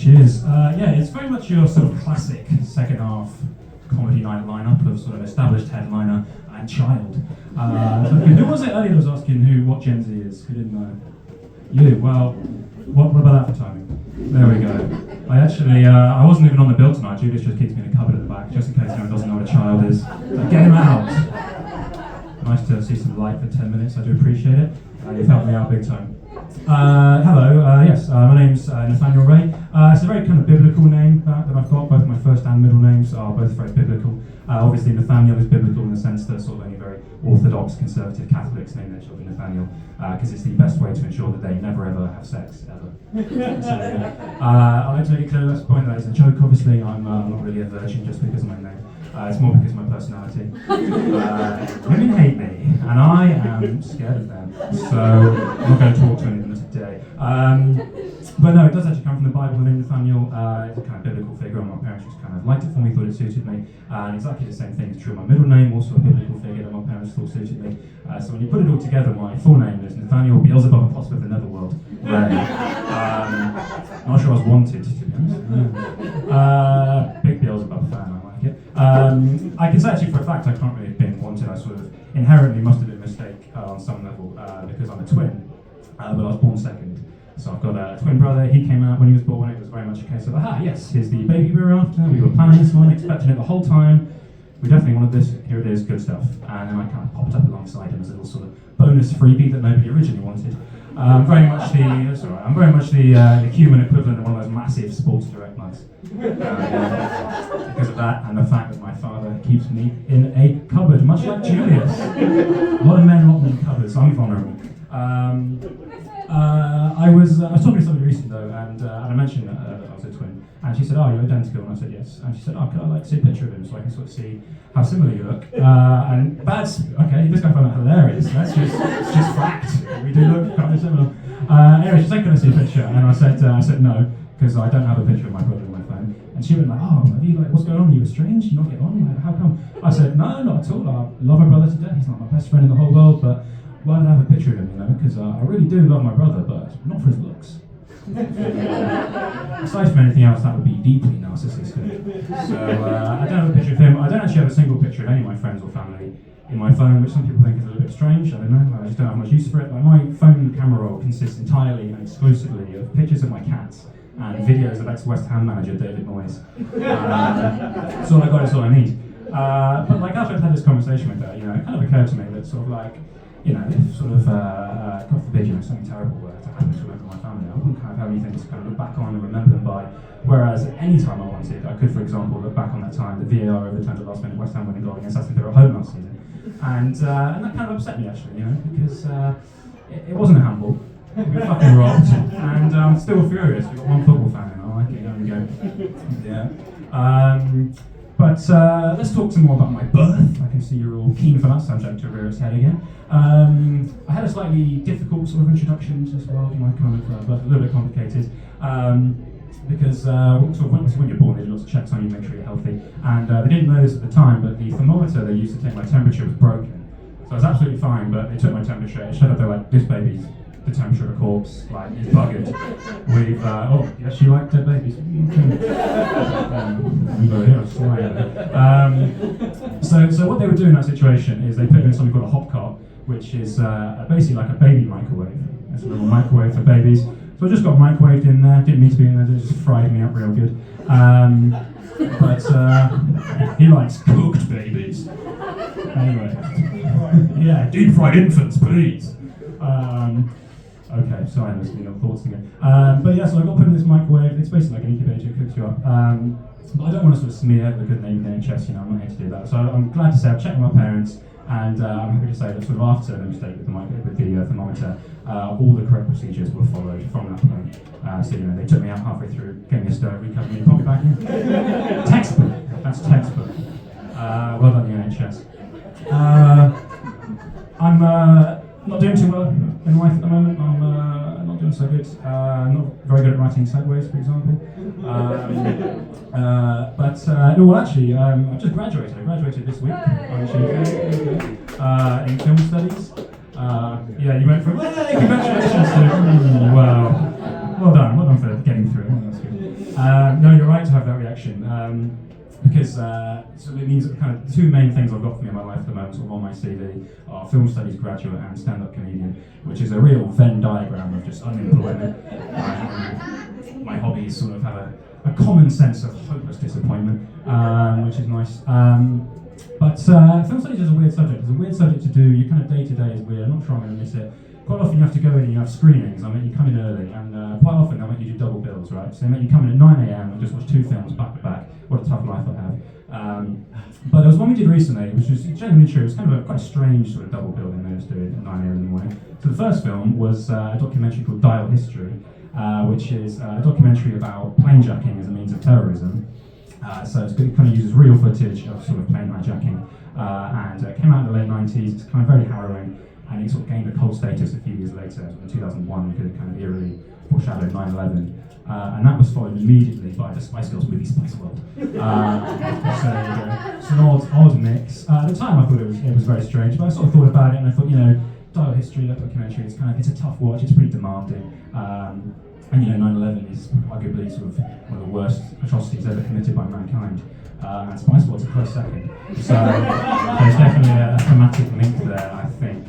Cheers. Yeah, it's very much your sort of classic second half comedy night lineup of sort of established headliner and child. Who was it earlier that was asking what Gen Z is? Who didn't know? You. Well, what about that for timing? There we go. I actually, I wasn't even on the bill tonight. Julius just keeps me in a cupboard at the back, just in case anyone doesn't know what a child is. So get him out. Nice to see some light for 10 minutes. I do appreciate it. You've helped me out big time. Hello, yes, my name's Nathaniel Ray. It's a very kind of biblical name that I've got. Both my first and middle names are both very biblical. Obviously, Nathaniel is biblical in the sense that sort of only very orthodox, conservative Catholics name their children Nathaniel, because it's the best way to ensure that they never ever have sex, ever. I'd like to make it clear at this point that it's a joke, obviously. I'm not really a virgin just because of my name. It's more because of my personality. Women hate me, and I am scared of them, so I'm not going to talk to any of them today. But no, it does actually come from the Bible. The name Nathaniel is a kind of biblical figure, and my parents just kind of liked it for me, thought it suited me. And exactly the same thing is true of my middle name, also a biblical figure that my parents thought suited me. So when you put it all together, my full name is Nathaniel Beelzebub Apostle of the Netherworld. Ray. Not sure I was wanted, to be honest. Big Beelzebub fan, I like it. I can say actually for a fact I can't really have been wanted. I sort of inherently must have been a mistake on some level because I'm a twin, but I was born second. So I've got a twin brother. He came out when he was born. It was very much a case of, yes, here's the baby we were after. We were planning this one, expecting it the whole time. We definitely wanted this. Here it is, good stuff. And then I kind of popped up alongside him as a little sort of bonus freebie that nobody originally wanted. I'm very much the human equivalent of one of those massive Sports Direct mugs. Because of that and the fact that my father keeps me in a cupboard, much like Julius. A lot of men lock me in cupboards, so I'm vulnerable. I was talking to somebody recently though, and I mentioned that I was a twin, and she said, "Oh, you're identical," and I said yes, and she said, "Oh, could I like see a picture of him so I can sort of see how similar you look?" And that's okay. This guy found that hilarious. It's just fact. We do look kind of similar. Anyway, she said, "Can I see a picture?" And I said no, because I don't have a picture of my brother on my phone. And she went like, "Oh, have you what's going on? Are you estranged? You not get on? Like, how come?" I said, "No, not at all. I love my brother to death. He's not my best friend in the whole world, but why would I have a picture of him, because I really do love my brother, but not for his looks." Aside from anything else, that would be deeply narcissistic. So I don't have a picture of him. I don't actually have a single picture of any of my friends or family in my phone, which some people think is a little bit strange. I don't know. I just don't have much use for it. Like, my phone camera roll consists entirely and exclusively of pictures of my cats and videos of ex-West Ham manager David Moyes. That's all I got. It's all I need. But like after I've had this conversation with her, it kind of occurred to me that sort of like, if sort of, God forbid, something terrible were to happen to a member of my family, I wouldn't kind of have anything to kind of look back on and remember them by. Whereas any time I wanted, I could, for example, look back on that time that VAR overturned a last-minute West Ham winning goal against Aston Villa at home last season, and that kind of upset me actually, because it wasn't a handball. We were fucking robbed, and I'm still furious. We've got one football fan in our life. There we go. Yeah. But let's talk some more about my birth. I can see you're all keen for that subject to rear its head again. I had a slightly difficult sort of introduction to this world. My kind of birth, a little bit complicated. Because when you're born, they do lots of checks on you, make sure you're healthy. And they didn't know this at the time, but the thermometer they used to take my temperature was broken. So I was absolutely fine, but they took my temperature. It showed up, they're like, "This baby's the temperature of a corpse, like, it's buggered. We've, yes, you like dead babies." So what they would do in that situation is they put me in something called a hop cart, which is basically like a baby microwave. It's a little microwave for babies. So I just got microwaved in there, didn't mean to be in there, they just fried me up real good. But he likes cooked babies. Anyway, yeah, deep fried infants, please. Okay, sorry, there's no thoughts again. But yeah, so I got put in this microwave. It's basically like an incubator, it cooks you up. But I don't want to sort of smear the good name of the NHS, I'm not here to do that. So I'm glad to say I've checked with my parents, and I'm happy to say that sort of after the mistake with the thermometer, all the correct procedures were followed from that point. So they took me out halfway through, gave me a stove, recovered me, and put me back in. Textbook. That's textbook. Well done, the NHS. I'm not doing too well in life at the moment. I'm not doing so good. Not very good at writing segues, for example. Actually, I've just graduated. I graduated this week on Tuesday in film studies. Yeah, you went from, hey, congratulations to, wow. Well done for getting through it. That's good. like to have that reaction because so it means that kind of the two main things I've got for me in my life at the moment, sort of on my CV, are film studies graduate and stand-up comedian, which is a real Venn diagram of just unemployment. My hobbies sort of have a common sense of hopeless disappointment, which is nice. But film studies is a weird subject. It's a weird subject to do. Your kind of day-to-day is weird. I'm not sure I'm going to miss it. Quite often you have to go in and you have screenings. I mean, you come in early, and quite often they'll make you do double bills, right? So they make you come in at 9 a.m. and just watch 2 films back to back. What a tough life I have. But there was one we did recently, which was genuinely true. It was kind of a quite strange sort of double bill they made us do it at 9 a.m. in the morning. So the first film was a documentary called Dial History, which is a documentary about planejacking as a means of terrorism. So it kind of uses real footage of sort of plane hijacking, and it came out in the late 90s. It's kind of very harrowing, and it sort of gained a cult status a few years later, in 2001, because it kind of eerily foreshadowed 9/11. And that was followed immediately by the Spice Girls movie Spice World. So it's an odd mix. At the time I thought it was very strange, but I sort of thought about it and I thought, Dial History, that documentary, it's a tough watch, it's pretty demanding. And 9/11 is arguably sort of one of the worst atrocities ever committed by mankind. And Spice World's a close second. So there's definitely a thematic link there, I think.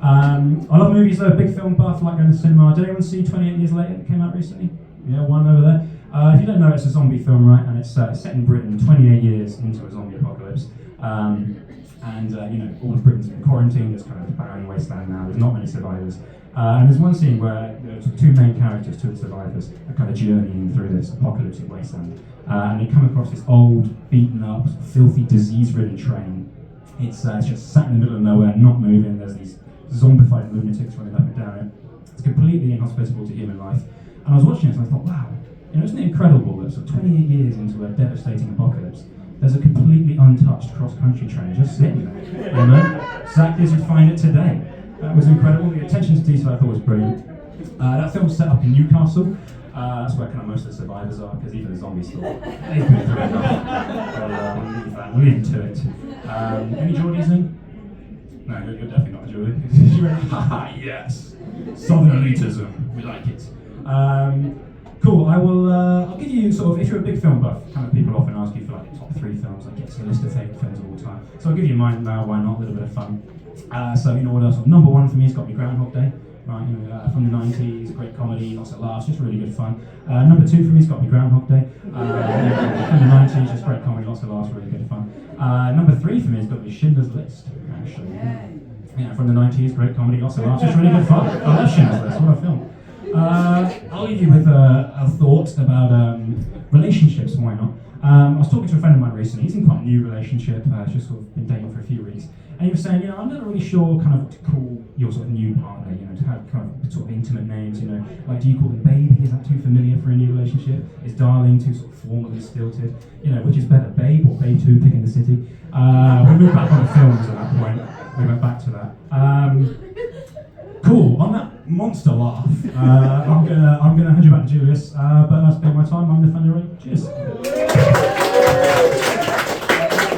I love movies though, big film buff, like going to the cinema. Did anyone see 28 Years Later? It came out recently? Yeah, one over there. If you don't know, it's a zombie film, right? And it's set in Britain 28 years into a zombie apocalypse. All of Britain's been quarantined, it's kind of a barren wasteland now, there's not many survivors. And there's one scene where the two main characters, two of the survivors, are kind of journeying through this apocalyptic wasteland. And they come across this old, beaten up, filthy, disease-ridden train. It's just sat in the middle of nowhere, not moving. There's these zombified lunatics running up and down it. It's completely inhospitable to human life. And I was watching this and I thought, wow, isn't it incredible that 28 years into a devastating apocalypse, there's a completely untouched cross-country train just sitting there, exactly as you'd find it today. That was incredible. The attention to detail I thought was brilliant. That film's set up in Newcastle. That's where kind of most of the survivors are, because even the zombies thought they've been through enough. We'll leave them to it. Any Geordies in? No, you're definitely not a Geordie. You're haha, yes. Southern elitism, we like it. Cool. I'll give you sort of, if you're a big film buff, kind of people often ask you for like top 3 films, like get to a list of favourite films of all time. So I'll give you mine now. Why not? A little bit of fun. So what else? Number 1 for me has got to be Groundhog Day. Right, from the 90s, great comedy, lots of laughs, just really good fun. Number 2 for me has got to be Groundhog Day. From the 90s, just great comedy, lots of laughs, really good fun. Number 3 for me has got to be Schindler's List, actually. Yeah, from the 90s, great comedy, lots of laughs, just really good fun. I love Schindler's List, what a film. I'll leave you with a thought about relationships, why not? I was talking to a friend of mine recently. He's in quite a new relationship, just sort of been dating for a few weeks. And he was saying, I'm not really sure kind of what to call your sort of new partner, to have kind of sort of intimate names, like do you call them baby? Is that too familiar for a new relationship? Is darling too sort of formal and stilted? Which is better, babe or babe 2, Pick in the City? We moved back on the films at that point. We went back to that. Cool. On that monster laugh, I'm gonna hand you back to Julius. But that's been my time. I'm Nathaniel. Cheers.